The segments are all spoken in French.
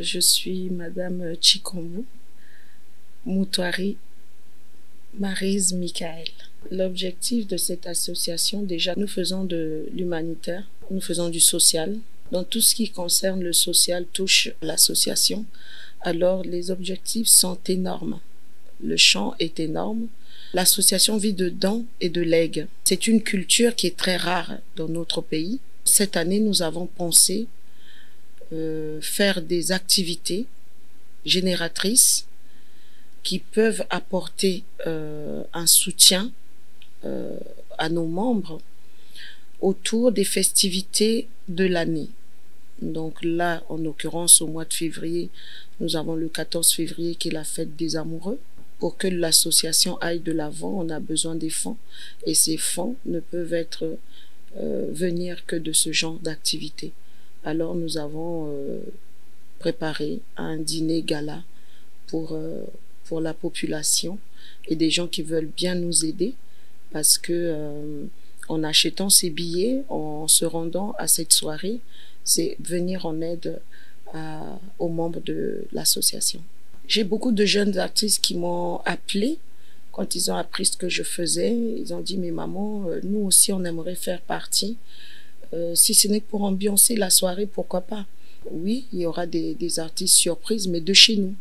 Je suis Madame Chikombu Moutouari Maryse Michael. L'objectif de cette association, déjà, nous faisons de l'humanitaire, nous faisons du social. Donc tout ce qui concerne le social touche l'association. Alors les objectifs sont énormes. Le champ est énorme. L'association vit de dons et de legs. C'est une culture qui est très rare dans notre pays. Cette année, nous avons pensé faire des activités génératrices qui peuvent apporter un soutien à nos membres autour des festivités de l'année. Donc là, en l'occurrence, au mois de février, nous avons le 14 février qui est la fête des amoureux. Pour que l'association aille de l'avant, on a besoin des fonds. Et ces fonds ne peuvent venir que de ce genre d'activité. Alors nous avons préparé un dîner gala pour la population et des gens qui veulent bien nous aider parce que en achetant ces billets, en se rendant à cette soirée, c'est venir en aide aux membres de l'association. J'ai beaucoup de jeunes artistes qui m'ont appelé quand ils ont appris ce que je faisais. Ils ont dit, mais maman, nous aussi on aimerait faire partie. Si ce n'est que pour ambiancer la soirée, pourquoi pas? Oui, il y aura des artistes surprises, mais de chez nous.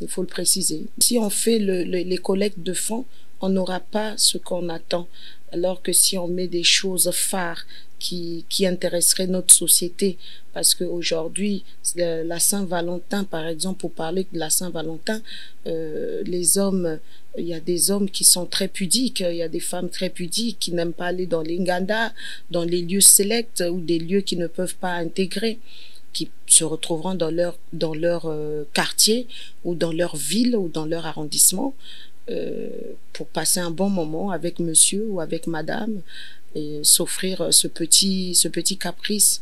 Il faut le préciser. Si on fait les collectes de fonds, on n'aura pas ce qu'on attend. Alors que si on met des choses phares qui intéresseraient notre société, parce qu'aujourd'hui, la Saint-Valentin, par exemple, pour parler de la Saint-Valentin, les hommes, il y a des hommes qui sont très pudiques, il y a des femmes très pudiques qui n'aiment pas aller dans les ngandas, dans les lieux sélects ou des lieux qui ne peuvent pas intégrer, qui se retrouveront dans leur quartier ou dans leur ville ou dans leur arrondissement pour passer un bon moment avec monsieur ou avec madame et s'offrir ce petit caprice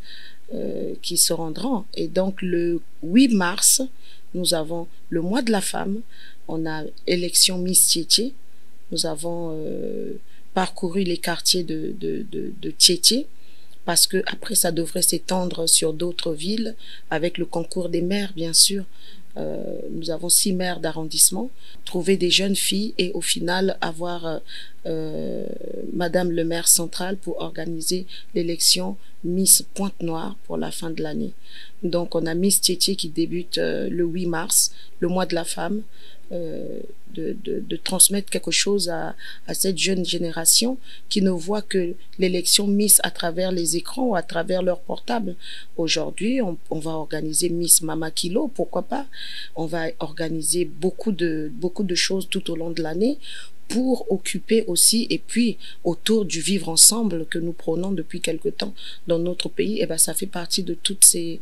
qui se rendront. Et donc le 8 mars, nous avons le mois de la femme, on a élection Miss Tietie, nous avons parcouru les quartiers de Tietie, parce que après ça devrait s'étendre sur d'autres villes avec le concours des maires, bien sûr. Nous avons 6 maires d'arrondissement, trouver des jeunes filles et au final avoir Madame le maire central pour organiser l'élection Miss Pointe-Noire pour la fin de l'année. Donc on a Miss Tietie qui débute le 8 mars, le mois de la femme, de transmettre quelque chose à cette jeune génération qui ne voit que l'élection Miss à travers les écrans ou à travers leur portable. Aujourd'hui, on va organiser Miss Mama Kilo, pourquoi pas. On va organiser beaucoup de choses tout au long de l'année pour occuper aussi, et puis autour du vivre ensemble que nous prônons depuis quelque temps dans notre pays, et ben ça fait partie de toutes ces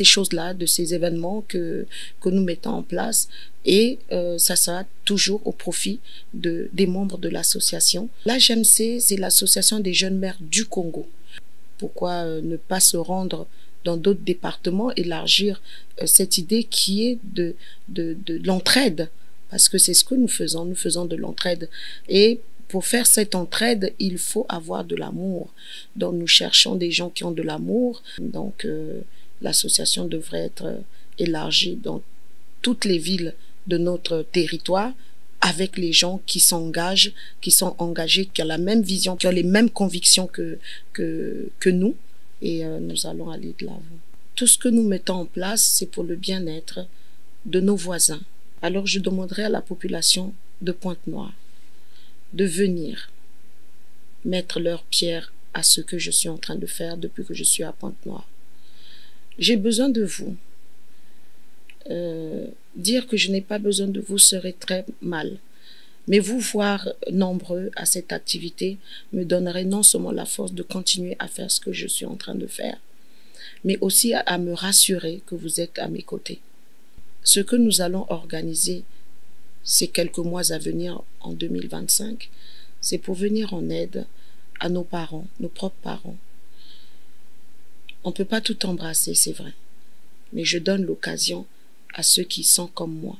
choses-là, de ces événements que nous mettons en place, et ça sera toujours au profit des membres de l'association. L'AJMC, c'est l'association des jeunes mères du Congo. Pourquoi ne pas se rendre dans d'autres départements, élargir cette idée qui est de l'entraide, parce que c'est ce que nous faisons de l'entraide. Et pour faire cette entraide, il faut avoir de l'amour. Donc nous cherchons des gens qui ont de l'amour. Donc l'association devrait être élargie dans toutes les villes de notre territoire, avec les gens qui s'engagent, qui sont engagés, qui ont la même vision, qui ont les mêmes convictions que nous. Et nous allons aller de l'avant. Tout ce que nous mettons en place, c'est pour le bien-être de nos voisins. Alors je demanderai à la population de Pointe-Noire de venir mettre leur pierre à ce que je suis en train de faire depuis que je suis à Pointe-Noire. J'ai besoin de vous. Dire que je n'ai pas besoin de vous serait très mal. Mais vous voir nombreux à cette activité me donnerait non seulement la force de continuer à faire ce que je suis en train de faire, mais aussi à me rassurer que vous êtes à mes côtés. Ce que nous allons organiser ces quelques mois à venir en 2025, c'est pour venir en aide à nos parents, nos propres parents. On ne peut pas tout embrasser, c'est vrai, mais je donne l'occasion à ceux qui sont comme moi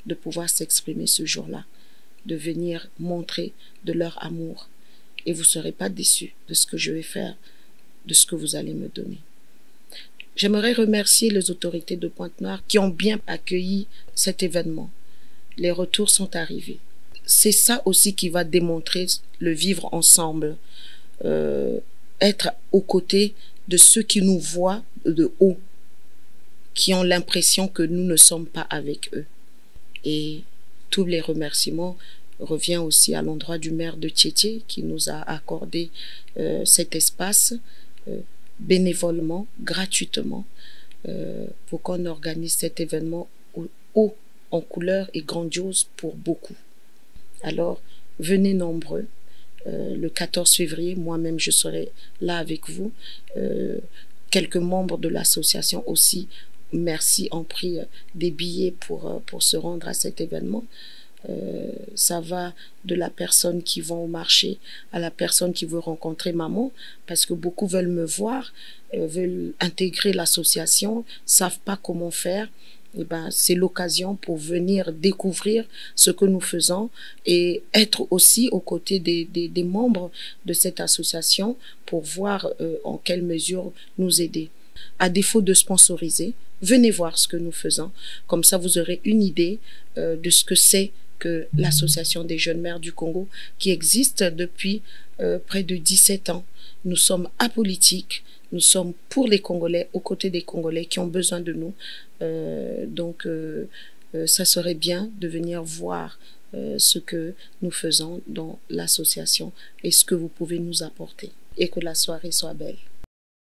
de pouvoir s'exprimer ce jour-là, de venir montrer de leur amour. Et vous ne serez pas déçus de ce que je vais faire, de ce que vous allez me donner. J'aimerais remercier les autorités de Pointe-Noire qui ont bien accueilli cet événement. Les retours sont arrivés. C'est ça aussi qui va démontrer le vivre ensemble, être aux côtés de ceux qui nous voient de haut, qui ont l'impression que nous ne sommes pas avec eux. Et tous les remerciements reviennent aussi à l'endroit du maire de Tiétié qui nous a accordé cet espace bénévolement, gratuitement, pour qu'on organise cet événement haut en couleur et grandiose pour beaucoup. Alors, venez nombreux. Le 14 février, moi-même, je serai là avec vous. Quelques membres de l'association aussi, merci, ont pris des billets pour se rendre à cet événement. Ça va de la personne qui va au marché à la personne qui veut rencontrer maman, parce que beaucoup veulent me voir, veulent intégrer l'association, savent pas comment faire. Eh ben, c'est l'occasion pour venir découvrir ce que nous faisons et être aussi aux côtés des membres de cette association pour voir en quelle mesure nous aider. À défaut de sponsoriser, venez voir ce que nous faisons. Comme ça, vous aurez une idée de ce que c'est que l'Association des jeunes mères du Congo, qui existe depuis près de 17 ans. Nous sommes apolitiques, nous sommes pour les Congolais, aux côtés des Congolais qui ont besoin de nous. Donc, ça serait bien de venir voir ce que nous faisons dans l'association et ce que vous pouvez nous apporter. Et que la soirée soit belle.